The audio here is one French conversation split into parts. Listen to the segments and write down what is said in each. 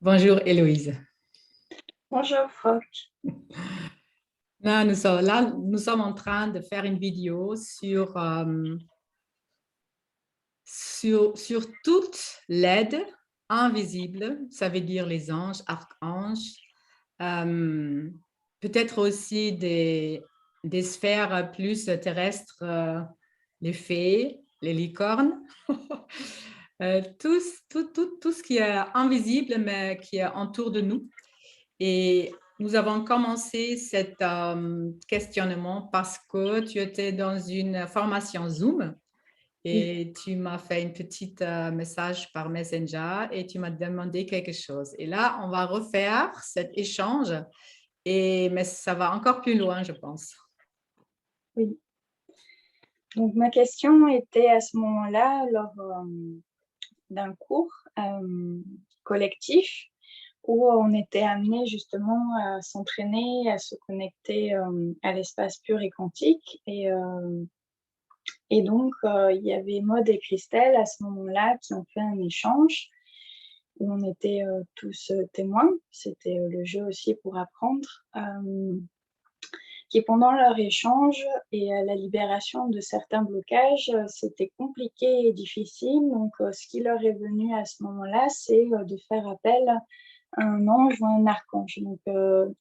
Bonjour Héloïse. Bonjour, Franck. Là, nous sommes en train de faire une vidéo sur toute l'aide invisible, ça veut dire les anges, archanges, euh, peut-être aussi des sphères plus terrestres, les fées, les licornes, tout ce qui est invisible mais qui est autour de nous. Et nous avons commencé cet questionnement parce que tu étais dans une formation Zoom et tu m'as fait un petit message par Messenger et tu m'as demandé quelque chose. Et là, on va refaire cet échange, mais ça va encore plus loin, je pense. Oui. Donc, ma question était à ce moment-là, lors d'un cours collectif, où on était amené justement à s'entraîner, à se connecter à l'espace pur et quantique. Et donc, il y avait Maud et Christelle à ce moment-là qui ont fait un échange où on était tous témoins. C'était le jeu aussi pour apprendre. Qui pendant leur échange et la libération de certains blocages, c'était compliqué et difficile. Donc, ce qui leur est venu à ce moment-là, c'est de faire appel à un ange ou un archange. Donc,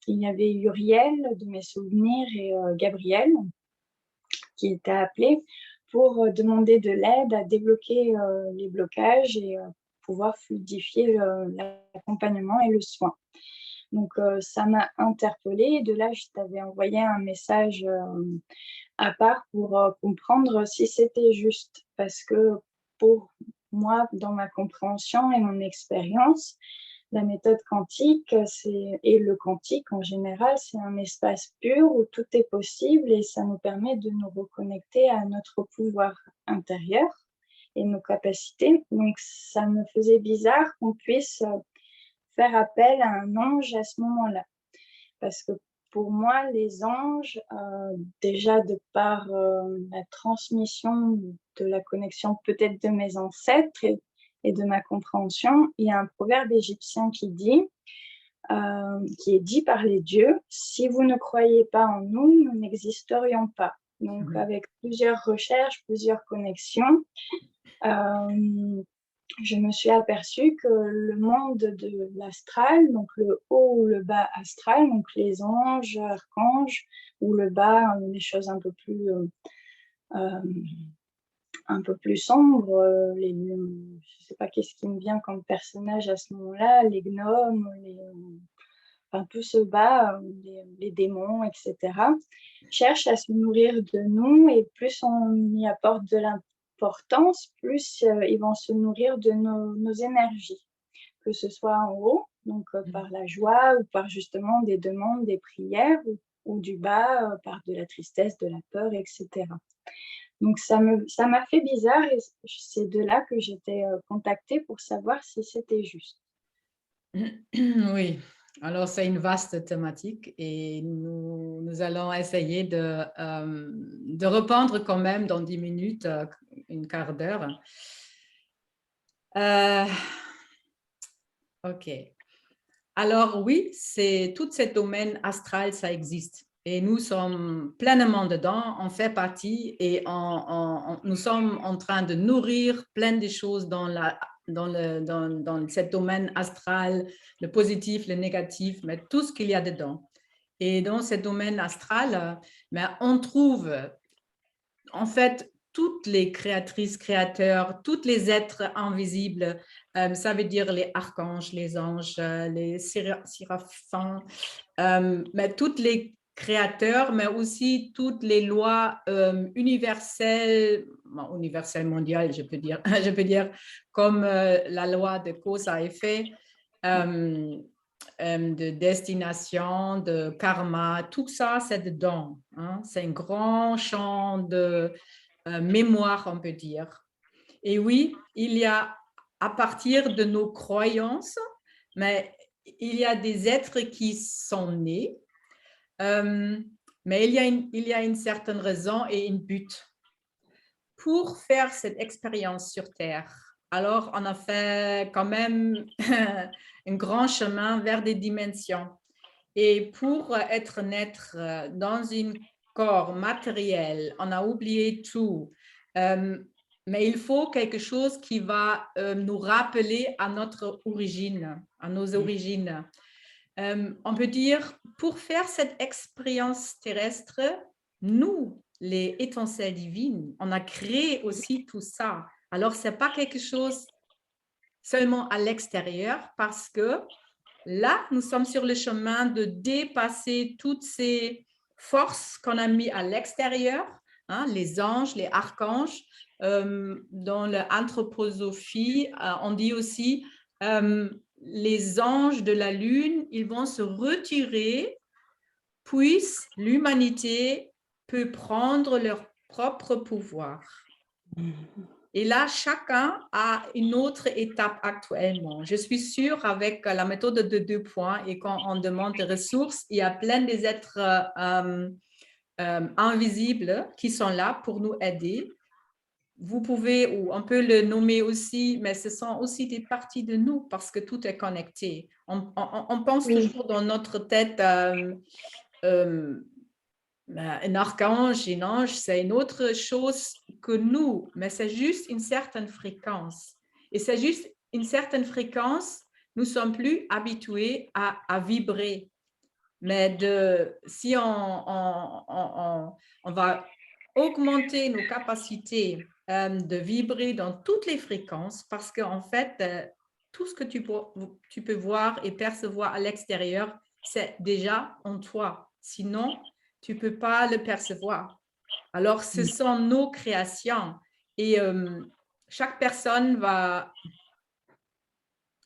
il y avait Uriel de mes souvenirs et Gabriel qui étaient appelés pour demander de l'aide à débloquer les blocages et pouvoir fluidifier l'accompagnement et le soin. Donc, ça m'a interpellée. De là, je t'avais envoyé un message à part pour comprendre si c'était juste. Parce que pour moi, dans ma compréhension et mon expérience, la méthode quantique et le quantique en général, c'est un espace pur où tout est possible et ça nous permet de nous reconnecter à notre pouvoir intérieur et nos capacités. Donc, ça me faisait bizarre qu'on puisse faire appel à un ange à ce moment-là. Parce que pour moi, les anges, déjà de par la transmission de la connexion peut-être de mes ancêtres et de ma compréhension, il y a un proverbe égyptien qui est dit par les dieux, si vous ne croyez pas en nous, nous n'existerions pas. Donc, avec plusieurs recherches, plusieurs connexions, je me suis aperçue que le monde de l'astral, donc le haut ou le bas astral, donc les anges, archanges, ou le bas, les choses un peu plus sombres, je ne sais pas qu'est-ce qui me vient comme personnage à ce moment-là, les gnomes, enfin, tout ce bas, les démons, etc., cherchent à se nourrir de nous et plus on y apporte de l'importance, plus ils vont se nourrir de nos énergies, que ce soit en haut, donc par la joie ou par justement des demandes, des prières, ou du bas, par de la tristesse, de la peur, etc. Donc ça m'a fait bizarre et c'est de là que j'étais contactée pour savoir si c'était juste. Oui, alors c'est une vaste thématique et nous allons essayer de reprendre quand même dans 10 minutes, une quart d'heure. Ok. Alors oui, c'est tout ce domaine astral, ça existe. Et nous sommes pleinement dedans, on fait partie et nous sommes en train de nourrir plein de choses dans ce domaine astral, le positif, le négatif, mais tout ce qu'il y a dedans. Et dans ce domaine astral, mais on trouve en fait toutes les créatrices, créateurs, tous les êtres invisibles, ça veut dire les archanges, les anges, les séraphins, mais toutes les créateurs, mais aussi toutes les lois universelles, universelles mondiales, je peux dire, je peux dire comme la loi de cause à effet, de destination, de karma, tout ça, c'est dedans. Hein? C'est un grand champ de mémoire, on peut dire. Et oui, il y a, à partir de nos croyances, mais il y a des êtres qui sont nés, mais il y a une certaine raison et une but pour faire cette expérience sur Terre. alors on a fait quand même un grand chemin vers des dimensions. Et pour naître dans un corps matériel, on a oublié tout. Mais il faut quelque chose qui va nous rappeler à notre origine, à nos origines. On peut dire, pour faire cette expérience terrestre, nous, les étincelles divines, on a créé aussi tout ça. Alors, ce n'est pas quelque chose seulement à l'extérieur, parce que là, nous sommes sur le chemin de dépasser toutes ces forces qu'on a mis à l'extérieur, hein, les anges, les archanges. Dans l'anthroposophie, on dit aussi les anges de la lune, ils vont se retirer, puis l'humanité peut prendre leur propre pouvoir. Et là, chacun a une autre étape actuellement. Je suis sûre avec la méthode de 2 points et quand on demande des ressources, il y a plein des êtres invisibles qui sont là pour nous aider. Vous pouvez, ou on peut le nommer aussi, mais ce sont aussi des parties de nous parce que tout est connecté. On pense toujours dans notre tête un archange, un ange, c'est une autre chose que nous, mais c'est juste une certaine fréquence. Et c'est juste une certaine fréquence, nous ne sommes plus habitués à vibrer. Mais si on va augmenter nos capacités de vibrer dans toutes les fréquences, parce qu'en fait, tout ce que tu peux voir et percevoir à l'extérieur, c'est déjà en toi. Sinon, tu ne peux pas le percevoir. Alors, ce sont nos créations et chaque personne va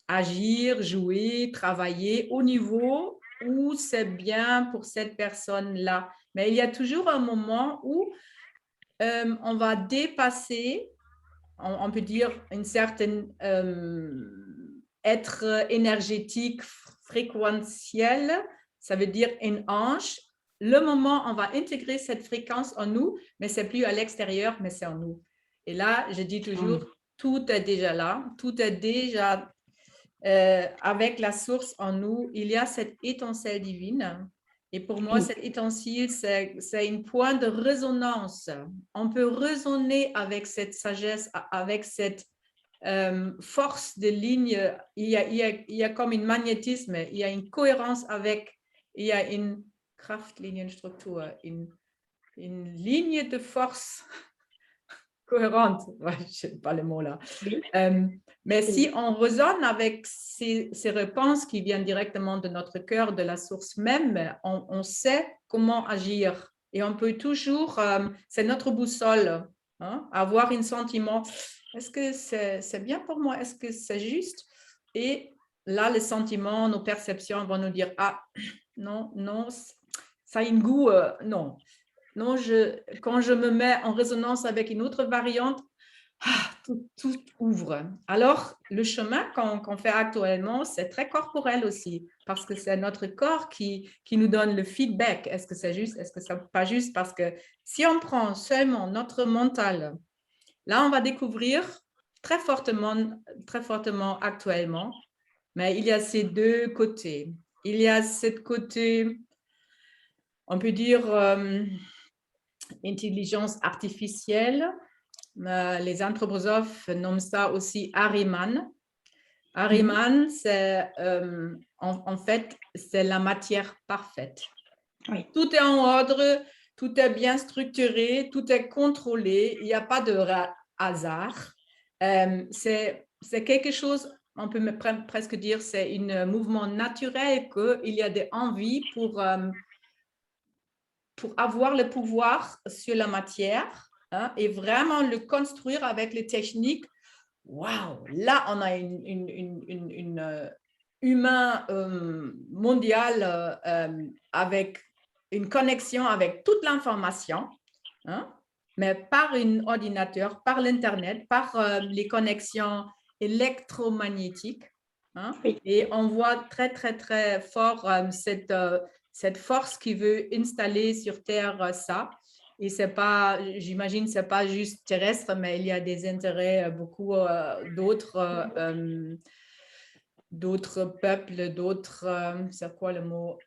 agir, jouer, travailler au niveau où c'est bien pour cette personne-là. Mais il y a toujours un moment où on va dépasser, on peut dire, une certaine être énergétique fréquentiel, ça veut dire une hanche. Le moment, on va intégrer cette fréquence en nous, mais c'est plus à l'extérieur, mais c'est en nous. Et là, je dis toujours, tout est déjà là, tout est déjà avec la source en nous. Il y a cette étincelle divine. Et pour moi, cette étincelle, c'est un point de résonance. On peut résonner avec cette sagesse, avec cette force de ligne. Il y a comme un magnétisme, il y a une cohérence avec, il y a une Kraftlinienstruktur, une ligne de force cohérente. Ouais, je ne sais pas le mot là. Mais si on résonne avec ces réponses qui viennent directement de notre cœur, de la source même, on sait comment agir. Et on peut toujours, c'est notre boussole, hein, avoir un sentiment, est-ce que c'est bien pour moi? Est-ce que c'est juste? Et là, les sentiments, nos perceptions vont nous dire, ah, non, non, ça a un goût, non. Non, quand je me mets en résonance avec une autre variante, tout ouvre. Alors, le chemin qu'on fait actuellement, c'est très corporel aussi, parce que c'est notre corps qui nous donne le feedback. Est-ce que c'est juste? Est-ce que c'est pas juste? Parce que si on prend seulement notre mental, là, on va découvrir très fortement actuellement, mais il y a ces deux côtés. Il y a ce côté, on peut dire, intelligence artificielle. Les anthroposophes nomment ça aussi Ahriman. Ahriman, c'est en fait, c'est la matière parfaite. Oui. Tout est en ordre, tout est bien structuré, tout est contrôlé, il n'y a pas de hasard. C'est quelque chose, on peut presque dire, c'est un mouvement naturel qu'il y a des envies pour avoir le pouvoir sur la matière, hein, et vraiment le construire avec les techniques. Waouh, là, on a une humain mondial avec une connexion avec toute l'information, hein, mais par un ordinateur, par l'Internet, par les connexions électromagnétiques. Hein, oui. Et on voit très, très, très fort cette force qui veut installer sur Terre ça. Et c'est pas, j'imagine, c'est pas juste terrestre, mais il y a des intérêts, beaucoup d'autres peuples, d'autres, c'est quoi le mot,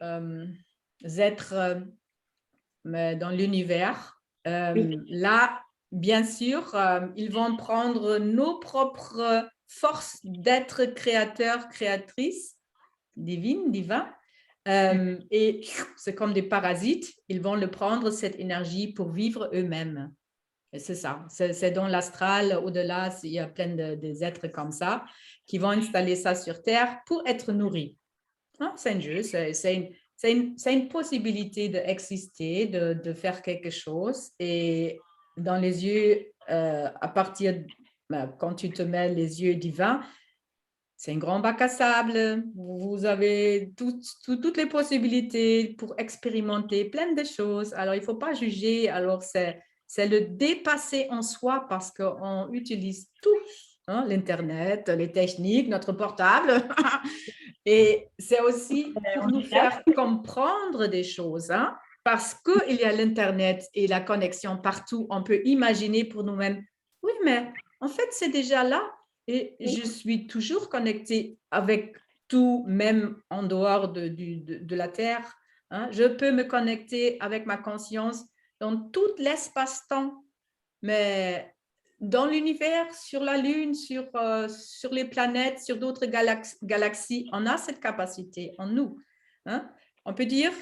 êtres mais dans l'univers. Oui. Là, bien sûr, ils vont prendre nos propres forces d'être créateurs, créatrices, divines, divins. Et c'est comme des parasites, ils vont le prendre, cette énergie, pour vivre eux-mêmes. Et c'est ça, c'est dans l'astral, au-delà, il y a plein des êtres comme ça qui vont installer ça sur Terre pour être nourris. Hein, c'est un jeu, c'est une possibilité d'exister, de faire quelque chose. Et dans les yeux, à partir, quand tu te mets les yeux divins, c'est un grand bac à sable. Vous avez toutes les possibilités pour expérimenter plein de choses. Alors, il ne faut pas juger. Alors, c'est le dépasser en soi parce qu'on utilise tout, hein, l'Internet, les techniques, notre portable. Et c'est aussi pour On nous est là. faire comprendre des choses, hein, parce qu'il y a l'Internet et la connexion partout. On peut imaginer pour nous-mêmes, oui, mais en fait, c'est déjà là. Et Oui. je suis toujours connectée avec tout, même en dehors de la Terre. Hein. Je peux me connecter avec ma conscience dans tout l'espace-temps, mais dans l'univers, sur la Lune, sur les planètes, sur d'autres galaxies, on a cette capacité en nous. Hein. On peut dire,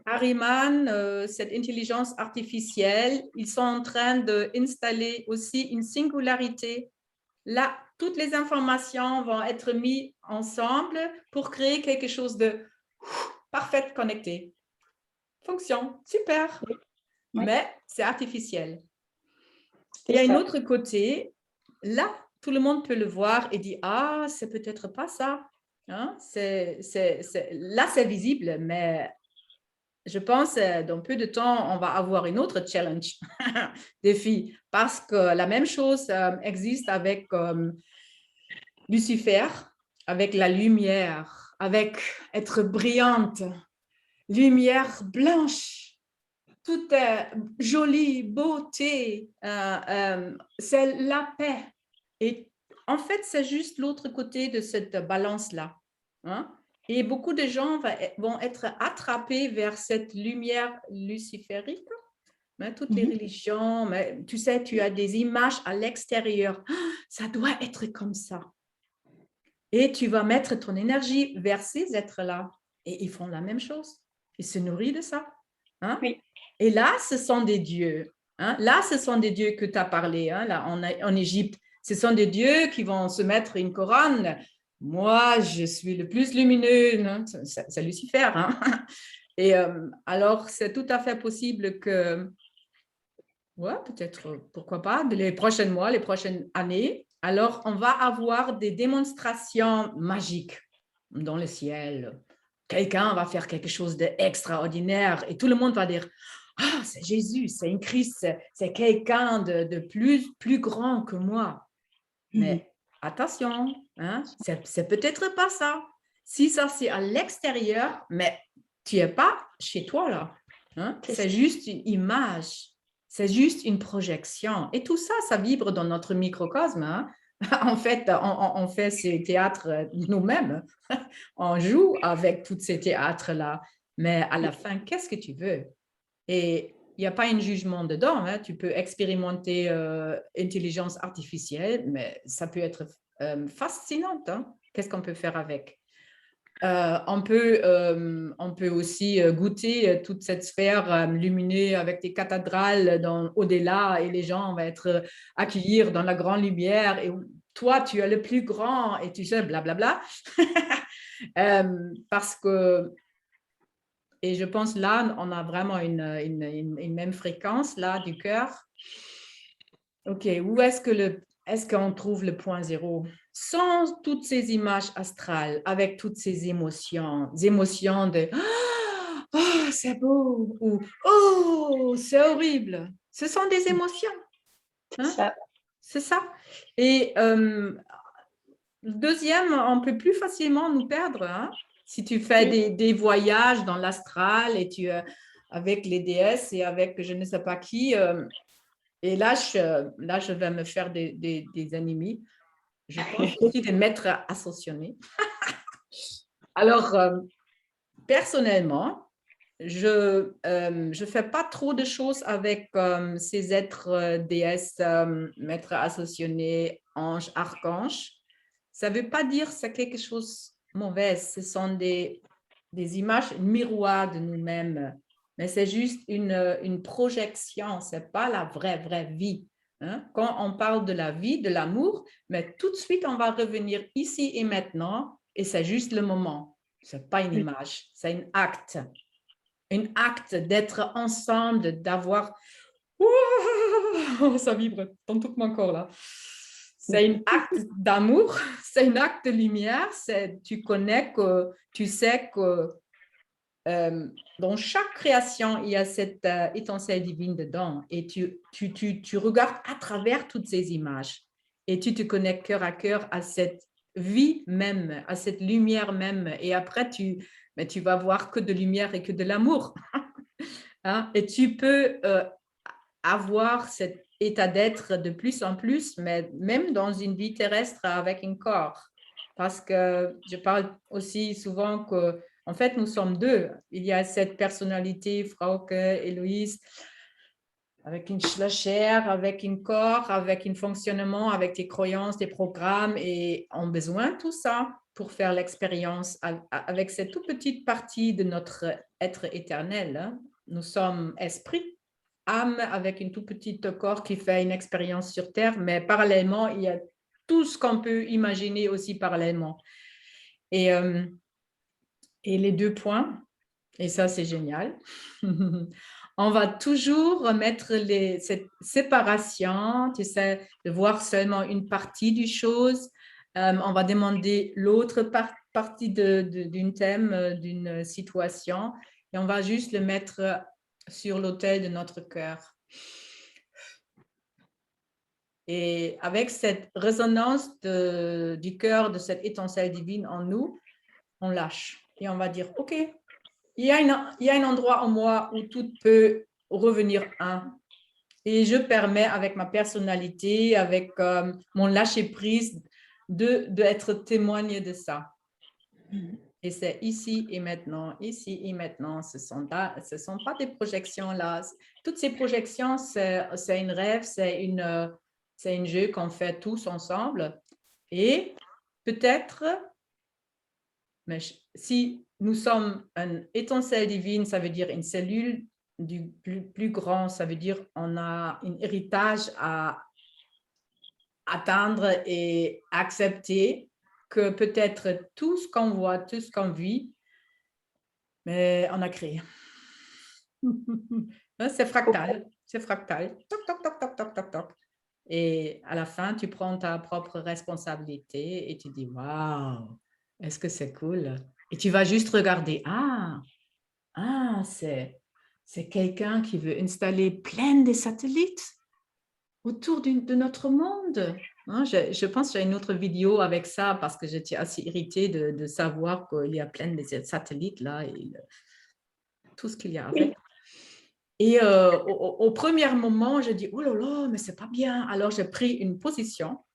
Ahriman, cette intelligence artificielle, ils sont en train d'installer aussi une singularité. Là, toutes les informations vont être mises ensemble pour créer quelque chose de parfait connecté. Fonction, super, Oui. mais c'est artificiel. Il C'est y a un ça. autre côté, là, tout le monde peut le voir et dire, ah, c'est peut-être pas ça. Hein? Là, c'est visible, mais je pense dans peu de temps, on va avoir une autre challenge, défi, parce que la même chose existe avec Lucifer, avec la lumière, avec être brillante, lumière blanche, tout est joli, beauté, c'est la paix. Et en fait, c'est juste l'autre côté de cette balance-là. Hein? Et beaucoup de gens vont être attrapés vers cette lumière luciférique. Mais toutes les religions, mais tu sais, tu as des images à l'extérieur. Ça doit être comme ça. Et tu vas mettre ton énergie vers ces êtres-là. Et ils font la même chose. Ils se nourrissent de ça. Hein? Oui. Et là, ce sont des dieux. Hein? Là, ce sont des dieux que tu as parlé, hein? Là, en Égypte. Ce sont des dieux qui vont se mettre une couronne. Moi, je suis le plus lumineux. Hein? C'est Lucifer. Hein? Et alors, c'est tout à fait possible que, ouais, peut-être, pourquoi pas, les prochains mois, les prochaines années, alors on va avoir des démonstrations magiques dans le ciel. Quelqu'un va faire quelque chose d'extraordinaire et tout le monde va dire, ah, c'est Jésus, c'est un Christ, c'est quelqu'un de plus grand que moi. Mais attention, hein, c'est peut-être pas ça. Si ça, c'est à l'extérieur, mais tu n'es pas chez toi là. Hein? C'est juste une image, c'est juste une projection. Et tout ça, ça vibre dans notre microcosme. Hein? En fait, on fait ces théâtres nous-mêmes. On joue avec tous ces théâtres-là. Mais à la fin, qu'est-ce que tu veux? Et il n'y a pas un jugement dedans. Hein. Tu peux expérimenter intelligence artificielle, mais ça peut être fascinant. Hein. Qu'est-ce qu'on peut faire avec? On peut aussi goûter toute cette sphère lumineuse avec des cathédrales au-delà et les gens vont être accueillis dans la grande lumière et toi, tu es le plus grand et tu sais, blablabla. Parce que et je pense là, on a vraiment une même fréquence là du cœur. OK, où est-ce qu'on trouve le point zéro? Sans toutes ces images astrales, avec toutes ces émotions de oh, c'est beau ou oh, c'est horrible. Ce sont des émotions. Hein? Ça. C'est ça. Et deuxième, on peut plus facilement nous perdre. Hein? Si tu fais des voyages dans l'astral et avec les déesses et avec je ne sais pas qui. Et là, je vais me faire des ennemis. Je pense aussi des maîtres associés. Alors, personnellement, je ne fais pas trop de choses avec ces êtres déesses, maîtres associés, anges, archanges. Ça ne veut pas dire que c'est quelque chose de mauvais. Ce sont des images miroirs de nous-mêmes. Mais c'est juste une projection. Ce n'est pas la vraie vie. Hein? Quand on parle de la vie, de l'amour, mais tout de suite, on va revenir ici et maintenant. Et c'est juste le moment. Ce n'est pas une image, c'est un acte. Un acte d'être ensemble, d'avoir... Ça vibre dans tout mon corps là. C'est un acte d'amour, c'est un acte de lumière. Tu connais que, tu sais que dans chaque création, il y a cette étincelle divine dedans. Et tu regardes à travers toutes ces images. Et tu te connectes cœur à cœur à cette vie même, à cette lumière même. Et après, mais tu vas voir que de lumière et que de l'amour. Hein? Et tu peux avoir cet état d'être de plus en plus, mais même dans une vie terrestre avec un corps. Parce que je parle aussi souvent que, en fait, nous sommes deux. Il y a cette personnalité, Frauke, Héloïse, avec la chair, avec un corps, avec un fonctionnement, avec des croyances, des programmes, et on a besoin de tout ça pour faire l'expérience avec cette toute petite partie de notre être éternel. Hein. Nous sommes esprit, âme avec une tout petite corps qui fait une expérience sur Terre, mais parallèlement, il y a tout ce qu'on peut imaginer aussi parallèlement. Et les 2 points, et ça c'est génial, on va toujours remettre cette séparation, tu sais, de voir seulement une partie du chose. On va demander l'autre partie d'un thème, d'une situation, et on va juste le mettre sur l'autel de notre cœur. Et avec cette résonance du cœur, de cette étincelle divine en nous, on lâche. Et on va dire, OK, il y a un endroit en moi où tout peut revenir un. Et je permets avec ma personnalité, avec mon lâcher-prise, d'être témoigne de ça. Et c'est ici et maintenant, ici et maintenant. Ce sont pas des projections là. Toutes ces projections, c'est un rêve, c'est un jeu qu'on fait tous ensemble. Et peut-être, mais si nous sommes une étincelle divine, ça veut dire une cellule du plus grand, ça veut dire on a un héritage à atteindre et accepter que peut-être tout ce qu'on voit, tout ce qu'on vit, mais on a créé. C'est fractal, c'est fractal. Toc, toc, toc, toc, toc, toc, toc. Et à la fin, tu prends ta propre responsabilité et tu dis, waouh, est-ce que c'est cool? Et tu vas juste regarder, c'est quelqu'un qui veut installer plein de satellites autour de notre monde. Hein, je pense qu'il y a une autre vidéo avec ça parce que j'étais assez irritée de savoir qu'il y a plein de satellites là et tout ce qu'il y a avec. Et au premier moment, je dis, oh là là, mais c'est pas bien. Alors, j'ai pris une position,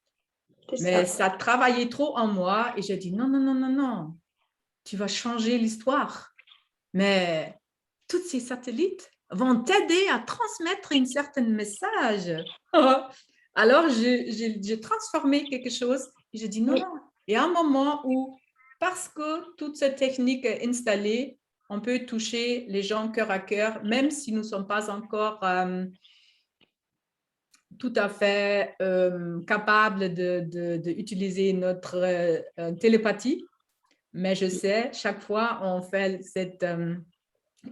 mais ça travaillait trop en moi et j'ai dit, non, non, non, non, non, tu vas changer l'histoire. Mais tous ces satellites vont t'aider à transmettre un certain message. Alors, j'ai transformé quelque chose et j'ai dit non, non. Il y a un moment où, parce que toute cette technique est installée, on peut toucher les gens cœur à cœur, même si nous ne sommes pas encore tout à fait capables d'utiliser notre télépathie. Mais je sais, chaque fois, on fait cette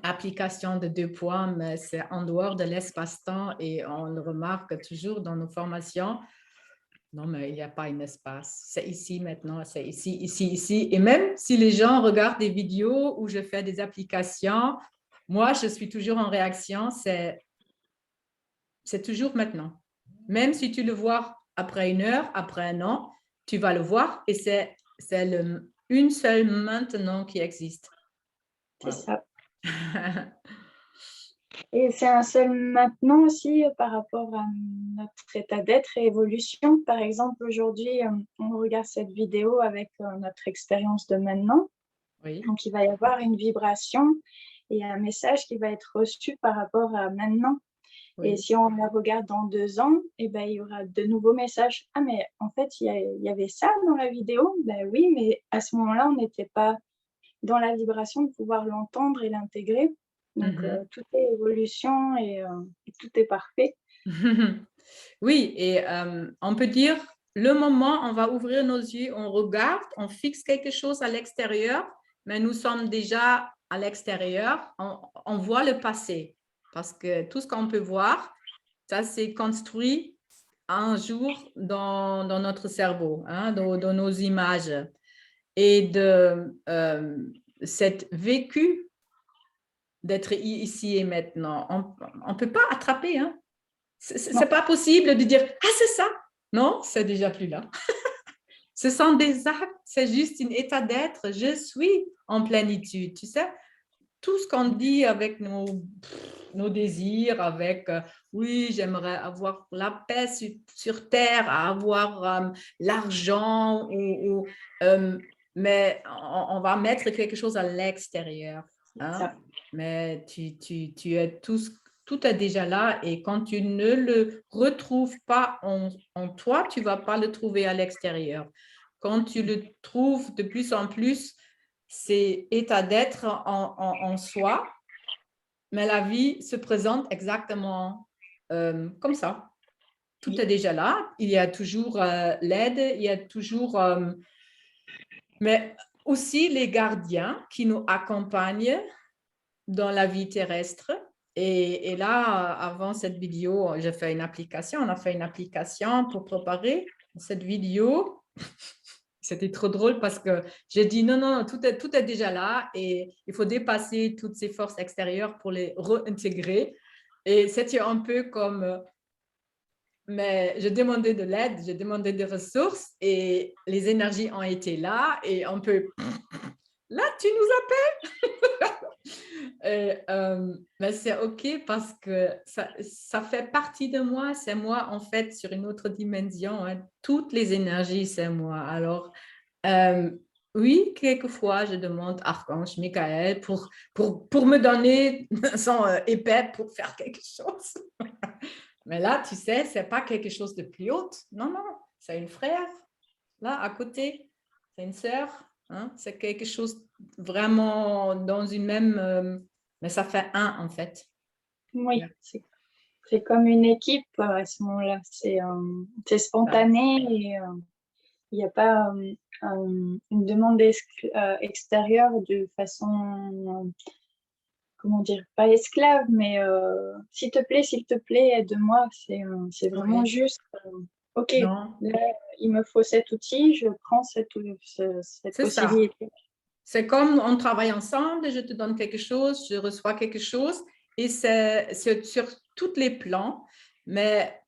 application de 2 points, mais c'est en dehors de l'espace-temps et on le remarque toujours dans nos formations. Non, mais il n'y a pas un espace. C'est ici maintenant, c'est ici, ici, ici. Et même si les gens regardent des vidéos où je fais des applications, moi, je suis toujours en réaction. C'est toujours maintenant. Même si tu le vois après 1 heure, après 1 an, tu vas le voir et c'est une seule maintenant qui existe. C'est ça. Et c'est un seul maintenant aussi par rapport à notre état d'être et évolution. Par exemple, aujourd'hui, on regarde cette vidéo avec notre expérience de maintenant. Oui, Donc, il va y avoir une vibration et un message qui va être reçu par rapport à maintenant. Et oui. si on la regarde dans 2 ans, eh ben, il y aura de nouveaux messages. Ah, mais en fait, il y avait ça dans la vidéo. Ben oui, mais à ce moment-là, on n'était pas dans la vibration de pouvoir l'entendre et l'intégrer. Donc, Mhm. tout est évolution et tout est parfait. Oui, et on peut dire, le moment, on va ouvrir nos yeux, on regarde, on fixe quelque chose à l'extérieur, mais nous sommes déjà à l'extérieur, on voit le passé, parce que tout ce qu'on peut voir, ça s'est construit un jour dans notre cerveau, hein, dans nos images. Et de cette vécu d'être ici et maintenant, on ne peut pas attraper, hein. C'est Non, pas possible de dire ah c'est ça. Non, c'est déjà plus là. Ce sont des actes, c'est juste un état d'être. Je suis en plénitude, tu sais. Tout ce qu'on dit avec nos désirs, avec oui, j'aimerais avoir la paix sur terre, avoir l'argent, mais on va mettre quelque chose à l'extérieur. Hein? ça. Mais tu es tout est déjà là et quand tu ne le retrouves pas en toi, tu ne vas pas le trouver à l'extérieur. Quand tu le trouves de plus en plus, c'est état d'être en soi, mais la vie se présente exactement comme ça. Tout est Oui, déjà là, il y a toujours l'aide, il y a toujours, mais aussi les gardiens qui nous accompagnent dans la vie terrestre. Et là, avant cette vidéo, j'ai fait une application, on a fait une application pour préparer cette vidéo. C'était trop drôle parce que j'ai dit non, non, tout est déjà là et il faut dépasser toutes ces forces extérieures pour les réintégrer. Et c'était un peu comme, mais je demandais de l'aide, je demandais des ressources et les énergies ont été là et on peut, là, tu nous appelles. Et, mais c'est OK parce que ça fait partie de moi, c'est moi en fait sur une autre dimension. Hein. Toutes les énergies, c'est moi. Alors, oui, quelquefois, je demande Archange Michael pour me donner son épée pour faire quelque chose. Mais là, tu sais, c'est pas quelque chose de plus haut. Non, non, c'est une frère, là, à côté. C'est une sœur. Hein? C'est quelque chose vraiment dans une même... mais ça fait un, en fait. oui, Yeah. c'est comme une équipe à ce moment-là. C'est spontané et il n'y a pas une demande extérieure de façon, comment dire, pas esclave, mais s'il te plaît, aide-moi. C'est vraiment Oui. juste, ok, Non, là, il me faut cet outil, je prends cette c'est ça. possibilité. C'est comme on travaille ensemble, je te donne quelque chose, je reçois quelque chose, et c'est sur tous les plans. Mais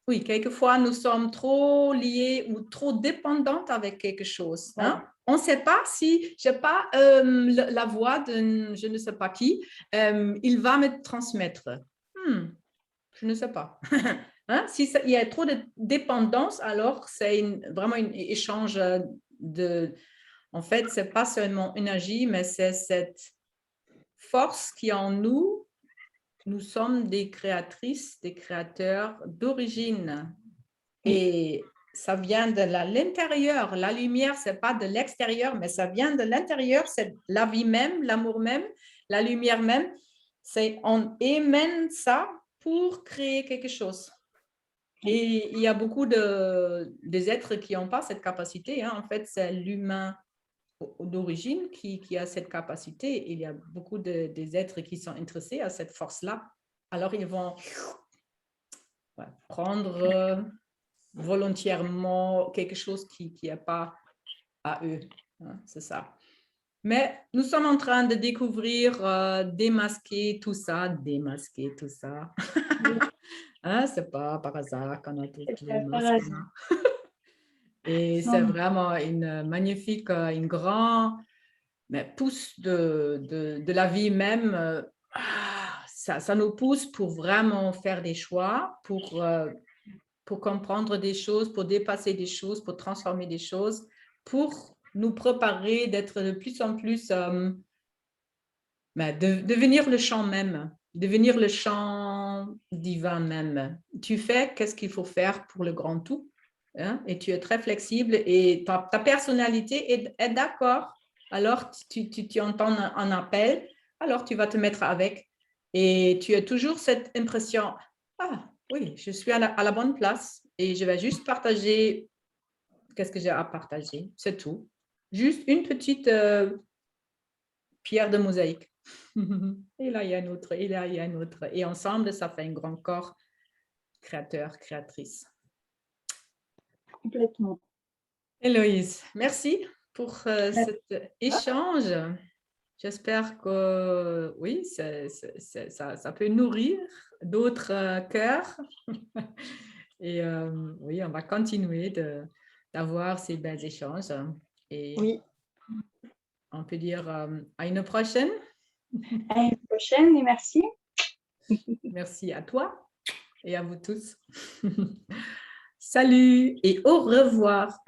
oui, quelquefois, nous sommes trop liés ou trop dépendantes avec quelque chose. Hein? Voilà. On ne sait pas si, je sais pas, la voix de je ne sais pas qui, il va me transmettre. Je ne sais pas. Hein? Si il y a trop de dépendance, alors c'est vraiment un échange de... En fait, ce n'est pas seulement énergie, mais c'est cette force qui est en nous. Nous sommes des créatrices, des créateurs d'origine. Et ça vient de l'intérieur. La lumière, ce n'est pas de l'extérieur, mais ça vient de l'intérieur. C'est la vie même, l'amour même, la lumière même. On émène ça pour créer quelque chose. Et il y a beaucoup des êtres qui n'ont pas cette capacité. Hein. En fait, c'est l'humain d'origine qui a cette capacité. Il y a beaucoup des êtres qui sont intéressés à cette force-là. Alors, ils vont prendre volontairement quelque chose qui n'est pas à eux. Hein, c'est ça. Mais nous sommes en train de découvrir, démasquer tout ça. Hein, c'est pas par hasard qu'on a tous C'est les pas par masques. hasard. Et c'est Non, vraiment une magnifique, une grande mais pousse de la vie même. ça nous pousse pour vraiment faire des choix, pour comprendre des choses, pour dépasser des choses, pour transformer des choses, pour nous préparer d'être de plus en plus, devenir le chant même, devenir le chant divin même. Tu fais qu'est-ce qu'il faut faire pour le grand tout, hein, et tu es très flexible et ta personnalité est d'accord. Alors, tu entends un appel, alors tu vas te mettre avec et tu as toujours cette impression, ah oui, je suis à la bonne place et je vais juste partager qu'est-ce que j'ai à partager, c'est tout. Juste une petite pierre de mosaïque. Et là, il y a une autre, et là, il y a une autre. Et ensemble, ça fait un grand corps créateur, créatrice. Complètement. Héloïse, merci pour cet échange. J'espère que oui, ça peut nourrir d'autres cœurs. Et oui, on va continuer d'avoir ces belles échanges. Et oui. on peut dire à une prochaine. À une prochaine et merci. Merci à toi et à vous tous. Salut et au revoir.